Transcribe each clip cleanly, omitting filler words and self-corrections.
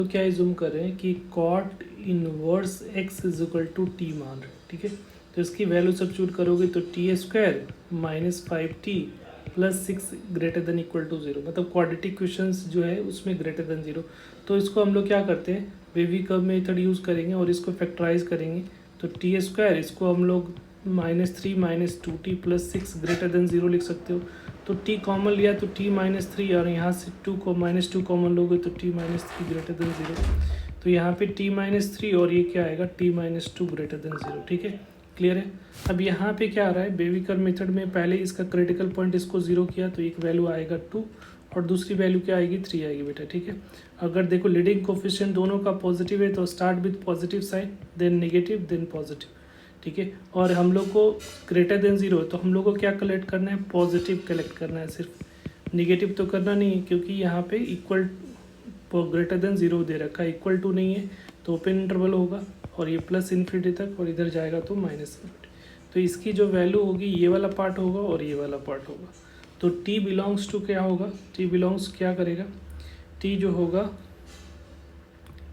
तो क्या जूम कर रहे हैं कि cot inverse x is equal to t मान रहे हैं, ठीक है। तो इसकी वैल्यू सब्स्टिट्यूट करोगे तो t square minus 5t plus 6 greater than equal to 0, मतलब क्वाड्रेटिक क्वेश्चंस जो है उसमें ग्रेटर देन 0। तो इसको हम लोग क्या करते हैं, बेबी कर्व मेथड यूज़ करेंगे और इसको फैक्टराइज करेंगे। तो टी स्क्वायर इसको हम लोग -3 - 2t प्लस 6 ग्रेटर देन 0 लिख सकते हो। तो t कॉमन लिया तो t -3 और यहाँ से 2 को -2 कॉमन लोगे तो t -3 ग्रेटर देन 0। तो यहाँ पे t -3 और ये क्या आएगा t -2 ग्रेटर देन 0, ठीक है। क्लियर है। अब यहाँ पे क्या आ रहा है, बेबी कर्व मेथड में पहले इसका क्रिटिकल पॉइंट इसको 0 किया तो एक वैल्यू आएगा 2 और दूसरी वैल्यू क्या आएगी 3 आएगी बेटा, ठीक है। अगर देखो लीडिंग कोफिशिएंट दोनों का पॉजिटिव है तो start with positive sign, then negative, then positive, ठीक है। और हम लोग को ग्रेटर देन 0 तो हम लोग को क्या कलेक्ट करना है, पॉजिटिव कलेक्ट करना है, सिर्फ नेगेटिव तो करना नहीं है क्योंकि यहाँ पे इक्वल ग्रेटर देन 0 दे रखा है, इक्वल टू नहीं है तो ओपन इंटरवल होगा और ये प्लस इन्फिनिटी तक और इधर जाएगा तो माइनस इन्फिनिटी। तो इसकी जो वैल्यू होगी ये वाला पार्ट होगा और ये वाला पार्ट होगा। तो t बिलोंग्स टू क्या होगा, t बिलोंग्स क्या करेगा, t जो होगा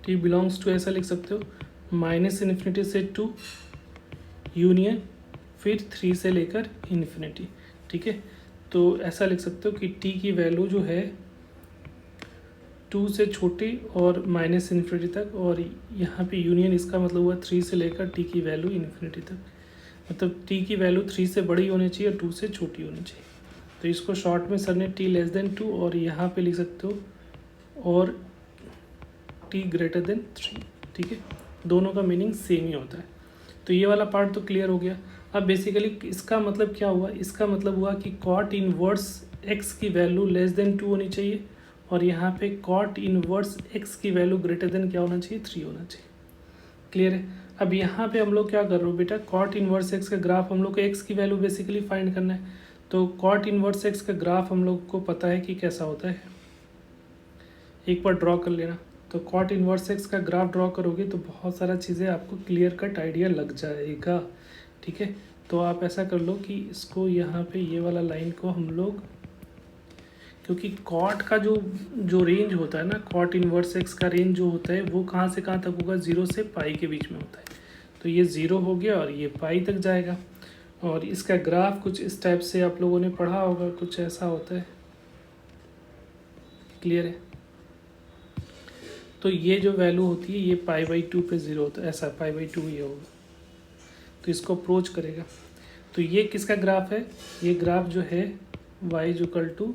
t बिलोंग्स टू ऐसा लिख सकते हो -इन्फिनिटी से 2 यूनियन फिर 3 से लेकर इन्फिनिटी, ठीक है। तो ऐसा लिख सकते हो कि t की वैल्यू जो है 2 से छोटी और -इन्फिनिटी तक, और यहाँ पे यूनियन इसका मतलब हुआ 3 से लेकर t की वैल्यू इन्फिनिटी तक, मतलब t की वैल्यू 3 से बड़ी होनी चाहिए और 2 से छोटी होनी चाहिए। तो इसको शॉर्ट में सर ने t लेस देन 2 और यहाँ पे लिख सकते हो और t ग्रेटर देन 3, ठीक है। दोनों का मीनिंग सेम ही होता है। तो ये वाला पार्ट तो क्लियर हो गया। अब बेसिकली इसका मतलब क्या हुआ, इसका मतलब हुआ कि कॉट इनवर्स x की वैल्यू लेस देन 2 होनी चाहिए और यहाँ पे कॉट इनवर्स x की वैल्यू ग्रेटर देन क्या होना चाहिए, 3 होना चाहिए। क्लियर है। अब यहाँ पे हम लोग क्या कर रहे हो बेटा, कॉट इनवर्स x का ग्राफ हम लोग को x की वैल्यू बेसिकली फाइंड करना है। तो कॉट इनवर्स x का ग्राफ हम लोग को पता है कि कैसा होता है, एक बार ड्रॉ कर लेना। तो कॉट इनवर्स x का ग्राफ ड्रॉ करोगे तो बहुत सारा चीज़ें आपको क्लियर कट आइडिया लग जाएगा, ठीक है। तो आप ऐसा कर लो कि इसको यहाँ पे ये वाला लाइन को हम लोग, क्योंकि कॉट का जो रेंज होता है ना, कॉट इनवर्स x का रेंज जो होता है वो कहाँ से कहाँ तक होगा, 0 से पाई के बीच में होता है। तो ये 0 हो गया और ये पाई तक जाएगा और इसका ग्राफ कुछ इस टाइप से आप लोगों ने पढ़ा होगा, कुछ ऐसा होता है। क्लियर है। तो ये जो वैल्यू होती है ये π/2 पे 0 होता है, ऐसा π/2 ये होगा। तो इसको अप्रोच करेगा। तो ये किसका ग्राफ है, ये ग्राफ जो है y इक्वल टू,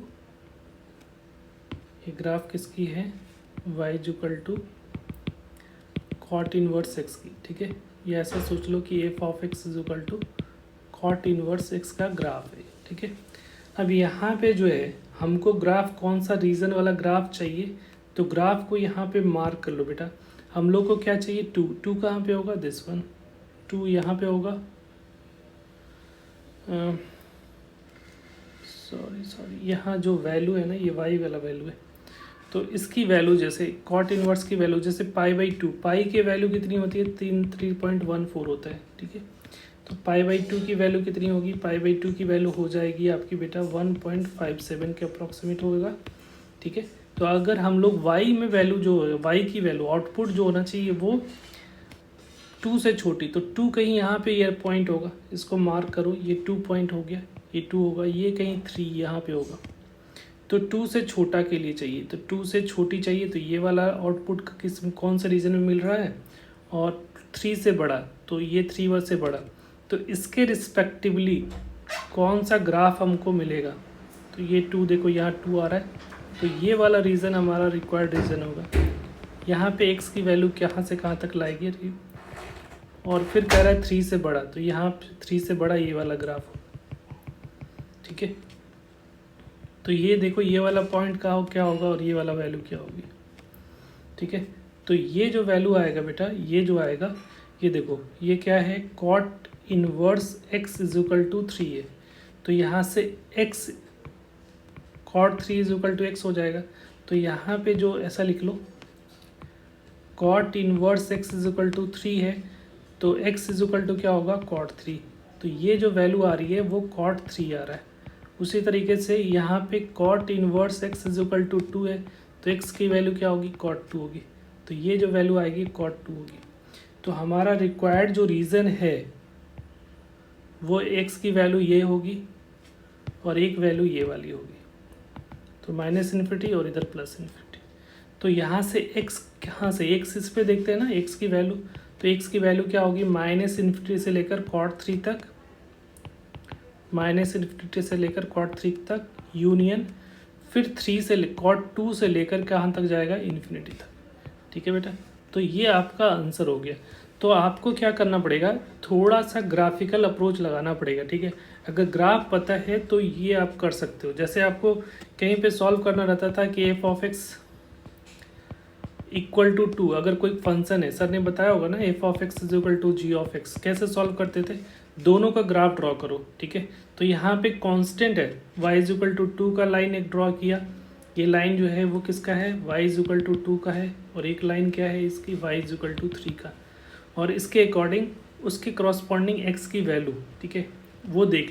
ये ग्राफ किसकी है, y equal to cot inverse x की, ठीक है। ये ऐसा सोच लो कि f of x is equal to cot inverse x का ग्राफ है, ठीक है। अब यहाँ पे जो है हमको ग्राफ कौन सा रीजन वाला ग्राफ चाहिए, तो ग्राफ को यहाँ पे मार्क कर लो बेटा। हम लोग को क्या चाहिए, 2 कहाँ पे होगा, दिस वन 2 यहाँ पे होगा, सॉरी यहाँ जो वैल्यू है ना ये y वाला वैल्यू है। तो इसकी वैल्यू जैसे कॉट इनवर्स की वैल्यू जैसे π/2, पाई की वैल्यू कितनी होती है, 3.14 होता है, ठीक है। तो π/2 की वैल्यू कितनी होगी, π/2 की वैल्यू हो जाएगी आपकी बेटा 1.57 के अप्रॉक्सीमेट होगा, ठीक है। तो अगर हम लोग y में वैल्यू जो है, y की वैल्यू आउटपुट जो होना चाहिए वो 2 से छोटी, तो 2 कहीं यहाँ पे ये पॉइंट होगा, इसको मार्क करो, ये 2 पॉइंट हो गया, ये 2 होगा, ये कहीं 3 यहाँ पे होगा। तो 2 से छोटा के लिए चाहिए, तो 2 से छोटी चाहिए, तो ये वाला आउटपुट किस कौन सा रीजन में मिल रहा है, और 3 से बड़ा तो ये 3 से बड़ा, तो इसके रिस्पेक्टिवली कौन सा ग्राफ हमको मिलेगा। तो ये 2 देखो यहाँ 2 आ रहा है, तो ये वाला रीज़न हमारा रिक्वायर्ड रीज़न होगा। यहाँ पे x की वैल्यू कहाँ से कहाँ तक लाएगी, और फिर कह रहा है 3 से बड़ा, तो यहाँ 3 से बड़ा ये वाला ग्राफ हो, ठीक है। तो ये देखो ये वाला पॉइंट का क्या होगा और ये वाला वैल्यू क्या होगी, ठीक है। तो ये जो वैल्यू आएगा बेटा, ये जो आएगा, ये देखो ये क्या है, cot inverse x is equal to 3 है। तो यहाँ से x cot 3 is equal to x हो जाएगा। तो यहाँ पे जो ऐसा लिख लो, cot inverse x is equal to 3 है, तो x इज इक्वल टू क्या होगा, कॉट 3। तो ये जो वैल्यू आ रही है वो कॉट 3 आ रहा है। उसी तरीके से यहाँ पे cot inverse x is equal to 2 है, तो x की वैल्यू क्या होगी, कॉट 2 होगी। तो ये जो वैल्यू आएगी कॉट 2 होगी। तो हमारा रिक्वायर्ड जो रीज़न है वो x की वैल्यू ये होगी और एक वैल्यू ये वाली होगी, तो माइनस इन्फिनिटी और इधर प्लस इन्फिनिटी। तो यहाँ से x, कहाँ से x इस पे देखते हैं ना x की वैल्यू, तो x की वैल्यू क्या होगी माइनस इन्फिनिटी से लेकर कॉट 3 तक, माइनस इन्फिनिटी से लेकर कॉट 3 तक यूनियन, फिर 3 से कॉट 2 से लेकर कहाँ तक जाएगा इन्फिनिटी तक। ठीक है बेटा, तो ये आपका आंसर हो गया। तो आपको क्या करना पड़ेगा, थोड़ा सा ग्राफिकल अप्रोच लगाना पड़ेगा। ठीक है, अगर ग्राफ पता है तो ये आप कर सकते हो। जैसे आपको कहीं पे सॉल्व करना रहता था कि f of x equal to 2, अगर कोई फंक्शन है, सर ने बताया होगा ना f of x is equal to g of x, कैसे सॉल्व करते थे, दोनों का ग्राफ ड्रॉ करो। ठीक है, तो यहाँ पे कांस्टेंट है y इज इक्वल टू 2 का लाइन एक ड्रॉ किया, ये लाइन जो है वो किसका है y इज इक्वल टू 2 का है, और एक लाइन क्या है इसकी y इज इक्वल टू 3 का, और इसके अकॉर्डिंग उसके क्रॉसपॉन्डिंग x की वैल्यू, ठीक है, वो देख